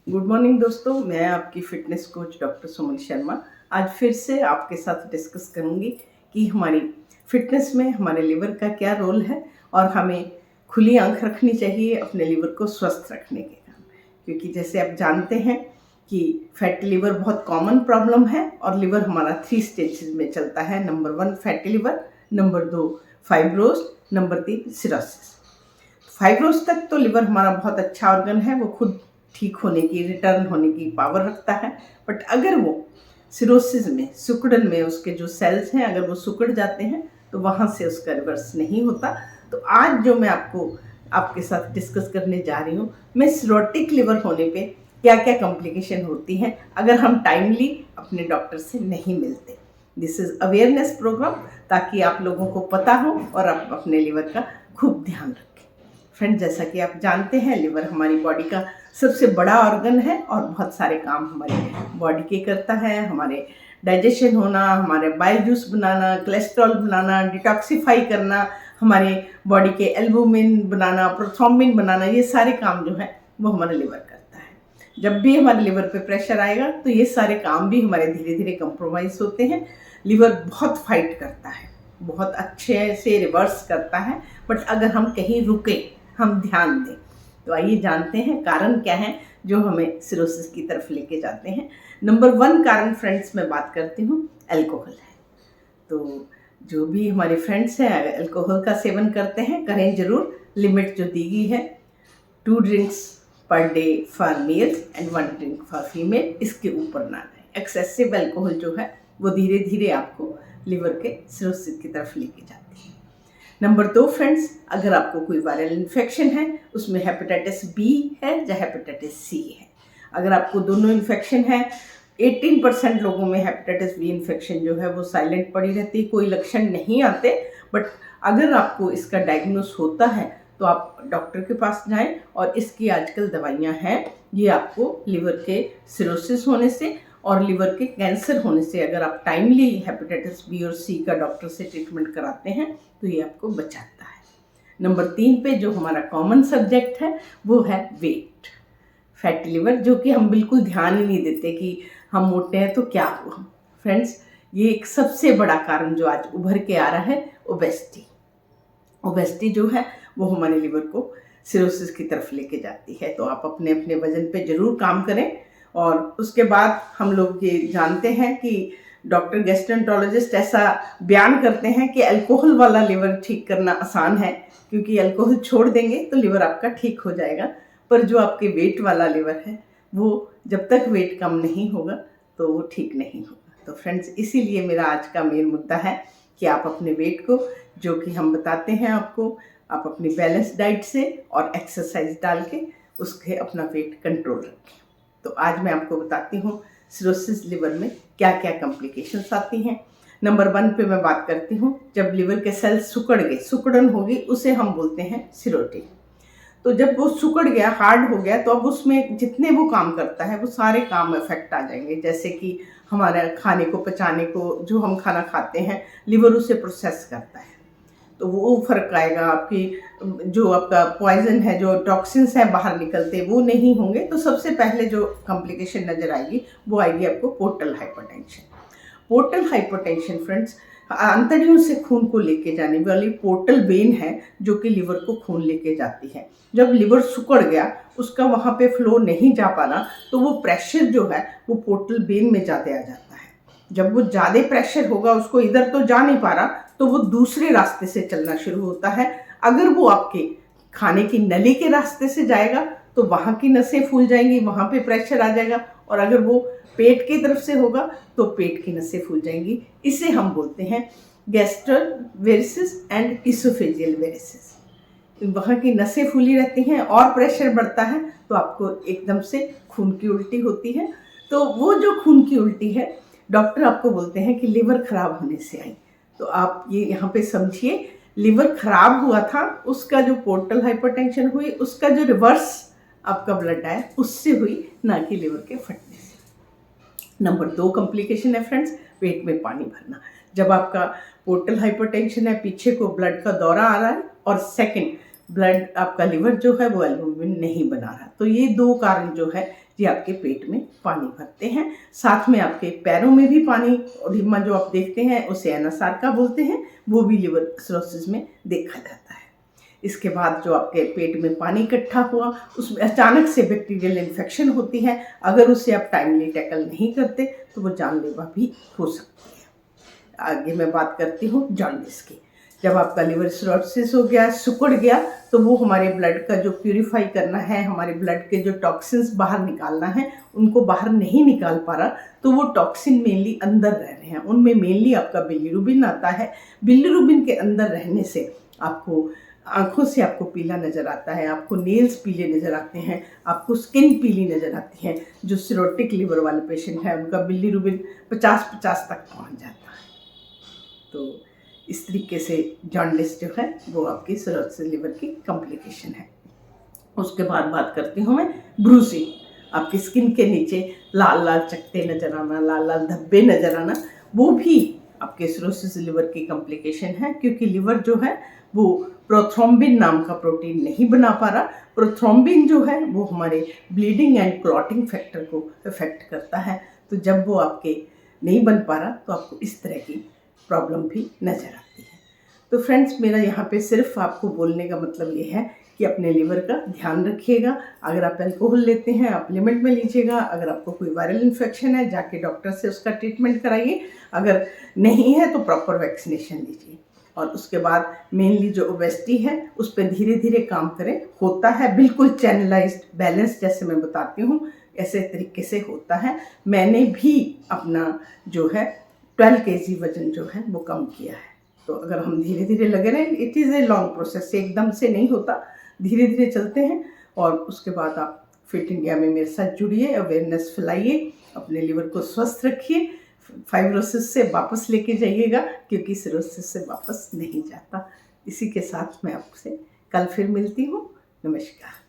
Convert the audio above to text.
Good morning दोस्तों, मैं आपकी fitness coach doctor Suman Sharma आज फिर से आपके साथ डिस्कस करूंगी कि हमारी फिटनेस में हमारे लिवर का क्या रोल है और हमें खुली आंख रखनी चाहिए अपने लिवर को स्वस्थ रखने के काम। क्योंकि जैसे आप जानते हैं कि फैटी लिवर बहुत कॉमन प्रॉब्लम है और लिवर हमारा 3 स्टेजेस में चलता है। Number 1 fatty liver, number 2 fibrosis, number 3 cirrhosis. Fibrosis तक तो लिवर हमारा बहुत अच्छा ऑर्गन है, वो खुद ठीक होने की, रिटर्न होने की पावर रखता है। बट अगर वो सिरोसिस में, सिकुड़न में उसके जो सेल्स हैं, अगर वो सिकुड़ जाते हैं तो वहाँ से उसका रिवर्स नहीं होता। तो आज जो मैं आपके साथ डिस्कस करने जा रही हूँ, मैं सिरोटिक लिवर होने पे क्या क्या कॉम्प्लिकेशन होती हैं अगर हम टाइमली अपने डॉक्टर से नहीं मिलते। दिस इज़ अवेयरनेस प्रोग्राम, ताकि आप लोगों को पता हो और आप अपने लिवर का खूब ध्यान रखें। फ्रेंड, जैसा कि आप जानते हैं, लिवर हमारी बॉडी का सबसे बड़ा ऑर्गन है और बहुत सारे काम हमारी बॉडी के करता है। हमारे डाइजेशन होना, हमारे बाइल जूस बनाना, कोलेस्ट्रॉल बनाना, डिटॉक्सिफाई करना, हमारे बॉडी के एल्बुमिन बनाना, प्रोथ्रोम्बिन बनाना, ये सारे काम जो है वो हमारा लिवर करता है। जब भी हमारे लिवर पे प्रेशर आएगा तो ये सारे काम भी हमारे धीरे धीरे कंप्रोमाइज होते हैं। लिवर बहुत फाइट करता है, बहुत अच्छे से रिवर्स करता है। बट अगर हम कहीं रुके, हम ध्यान दें, तो आइए जानते हैं कारण क्या है जो हमें सिरोसिस की तरफ लेके जाते हैं। नंबर 1 कारण फ्रेंड्स मैं बात करती हूँ, अल्कोहल है। तो जो भी हमारे फ्रेंड्स हैं अल्कोहल का सेवन करते हैं, करें जरूर। लिमिट जो दी गई है 2 drinks per day for mails and 1 drink for female, इसके ऊपर ना जाए। एक्सेसिव अल्कोहल जो है वो धीरे धीरे आपको लिवर के सिरोसिस की तरफ लेके जाती है। नंबर 2 फ्रेंड्स, अगर आपको कोई वायरल इन्फेक्शन है, उसमें हेपेटाइटिस बी है या हेपेटाइटिस सी है, अगर आपको दोनों इन्फेक्शन है, 18% लोगों में हेपेटाइटिस बी इन्फेक्शन जो है वो साइलेंट पड़ी रहती है, कोई लक्षण नहीं आते। बट अगर आपको इसका डायग्नोस होता है तो आप डॉक्टर के पास जाएं, और इसकी आजकल दवाइयाँ हैं, ये आपको लिवर के सिरोसिस होने से और लिवर के कैंसर होने से, अगर आप टाइमली हेपेटाइटिस बी और सी का डॉक्टर से ट्रीटमेंट कराते हैं तो ये आपको बचाता है। नंबर 3 पे जो हमारा कॉमन सब्जेक्ट है वो है वेट, फैटी लिवर, जो कि हम बिल्कुल ध्यान ही नहीं देते कि हम मोटे हैं तो क्या हुआ। फ्रेंड्स, ये एक सबसे बड़ा कारण जो आज उभर के आ रहा है, ओबेसिटी। ओबेसिटी जो है वो हमारे लिवर को सिरोसिस की तरफ लेके जाती है। तो आप अपने अपने वजन पे जरूर काम करें। और उसके बाद हम लोग ये जानते हैं कि डॉक्टर गैस्ट्रोएंटरोलॉजिस्ट ऐसा बयान करते हैं कि अल्कोहल वाला लिवर ठीक करना आसान है, क्योंकि अल्कोहल छोड़ देंगे तो लिवर आपका ठीक हो जाएगा। पर जो आपके वेट वाला लिवर है, वो जब तक वेट कम नहीं होगा तो वो ठीक नहीं होगा। तो फ्रेंड्स, इसीलिए मेरा आज का मेन मुद्दा है कि आप अपने वेट को, जो कि हम बताते हैं आपको, आप अपनी बैलेंस डाइट से और एक्सरसाइज डाल के उसके अपना वेट कंट्रोल रखें। तो आज मैं आपको बताती हूँ सिरोसिस लिवर में क्या क्या कॉम्प्लिकेशंस आती हैं। नंबर 1 पे मैं बात करती हूँ, जब लिवर के सेल्स सिकुड़ गए, सिकुड़न होगी, उसे हम बोलते हैं सिरोटिक। तो जब वो सिकुड़ गया, हार्ड हो गया, तो अब उसमें जितने वो काम करता है वो सारे काम इफेक्ट आ जाएंगे। जैसे कि हमारे खाने को पचाने को, जो हम खाना खाते हैं, लिवर उसे प्रोसेस करता है, तो वो फर्क आएगा। आपकी जो आपका पॉइजन है, जो टॉक्सिन्स हैं बाहर निकलते, वो नहीं होंगे। तो सबसे पहले जो कॉम्प्लिकेशन नज़र आएगी वो आएगी आपको portal hypertension. Portal hypertension friends, अंतड़ियों से खून को लेके जाने वाली पोर्टल वेन है, जो कि लिवर को खून लेके जाती है। जब लिवर सिकुड़ गया, उसका वहाँ पे फ्लो नहीं जा पा रहा, तो वो प्रेशर जो है वो पोर्टल वेन में ज़्यादा आ जाता है। जब वो ज़्यादा प्रेशर होगा, उसको इधर तो जा नहीं पा रहा, तो वो दूसरे रास्ते से चलना शुरू होता है। अगर वो आपके खाने की नली के रास्ते से जाएगा तो वहाँ की नसें फूल जाएंगी, वहाँ पे प्रेशर आ जाएगा। और अगर वो पेट की तरफ से होगा तो पेट की नसें फूल जाएंगी। इसे हम बोलते हैं गैस्ट्रल वेरिसिस एंड इसोफेजियल वेरिसिस। वहाँ की नसें फूली रहती हैं और प्रेशर बढ़ता है, तो आपको एकदम से खून की उल्टी होती है। तो वो जो खून की उल्टी है, डॉक्टर आपको बोलते हैं कि लिवर खराब होने से आई। तो आप ये यहाँ पे समझिए, लिवर खराब हुआ था, उसका जो पोर्टल हाइपरटेंशन हुई, उसका जो रिवर्स आपका ब्लड आया, उससे हुई, ना कि लिवर के फटने से। नंबर 2 कॉम्प्लिकेशन है फ्रेंड्स, पेट में पानी भरना। जब आपका पोर्टल हाइपरटेंशन है, पीछे को ब्लड का दौरा आ रहा है, और सेकंड, ब्लड आपका लिवर जो है वो एल्बुमिन नहीं बना रहा, तो ये 2 कारण जो है ये आपके पेट में पानी भरते हैं। साथ में आपके पैरों में भी पानी ओडिमा जो आप देखते हैं उसे एनासार्का बोलते हैं, वो भी लिवर सिरोसिस में देखा जाता है। इसके बाद जो आपके पेट में पानी इकट्ठा हुआ उसमें अचानक से बैक्टीरियल इन्फेक्शन होती है। अगर उसे आप टाइमली टैकल नहीं करते तो वो जानलेवा भी हो सकती है। आगे मैं बात करती हूँ जॉन्डिस की। जब आपका लिवर सिरोसिस हो गया, सिकुड़ गया, तो वो हमारे ब्लड का जो प्यूरिफाई करना है, हमारे ब्लड के जो टॉक्सिन्स बाहर निकालना है, उनको बाहर नहीं निकाल पा रहा, तो वो टॉक्सिन मेनली अंदर रह रहे हैं। उनमें मेनली आपका बिलीरुबिन आता है। बिलीरुबिन के अंदर रहने से आपको आँखों से आपको पीला नज़र आता है, आपको नेल्स पीले नज़र आते हैं, आपको स्किन पीली नज़र आती है। जो सिरोटिक लिवर वाले पेशेंट हैं उनका बिलीरुबिन 50-50 तक पहुँच जाता है। तो इस तरीके से जॉन्डिस जो है वो आपकी सिरोसिस लिवर की कॉम्प्लिकेशन है। उसके बाद बात करती हूँ मैं ब्रूसिंग। आपकी स्किन के नीचे लाल लाल चकत्ते नज़र आना, लाल लाल धब्बे नज़र आना, वो भी आपके सिरोसिस लिवर की कॉम्प्लिकेशन है, क्योंकि लिवर जो है वो प्रोथ्रोम्बिन नाम का प्रोटीन नहीं बना पा रहा। प्रोथ्रोम्बिन जो है वो हमारे ब्लीडिंग एंड क्लॉटिंग फैक्टर को इफेक्ट करता है। तो जब वो आपके नहीं बन पा रहा तो आपको इस तरह की प्रॉब्लम भी नज़र आती है। तो फ्रेंड्स, मेरा यहाँ पे सिर्फ आपको बोलने का मतलब ये है कि अपने लिवर का ध्यान रखिएगा। अगर आप अल्कोहल लेते हैं आप लिमिट में लीजिएगा। अगर आपको कोई वायरल इन्फेक्शन है जाके डॉक्टर से उसका ट्रीटमेंट कराइए। अगर नहीं है तो प्रॉपर वैक्सीनेशन लीजिए। और उसके बाद मेनली जो ओबेसिटी है उस पर धीरे धीरे काम करें। होता है बिल्कुल चैनलाइज्ड बैलेंस, जैसे मैं बताती हूँ ऐसे तरीके से होता है। मैंने भी अपना जो है 12 kg वज़न जो है वो कम किया है। तो अगर हम धीरे धीरे लगे रहें, it is a long process, एकदम से नहीं होता, धीरे धीरे चलते हैं। और उसके बाद आप फिट इंडिया में मेरे साथ जुड़िए, अवेयरनेस फैलाइए, अपने लिवर को स्वस्थ रखिए, फाइब्रोसिस से वापस लेके जाइएगा, क्योंकि सिरोसिस से वापस नहीं जाता। इसी के साथ मैं आपसे कल फिर मिलती हूँ। नमस्कार।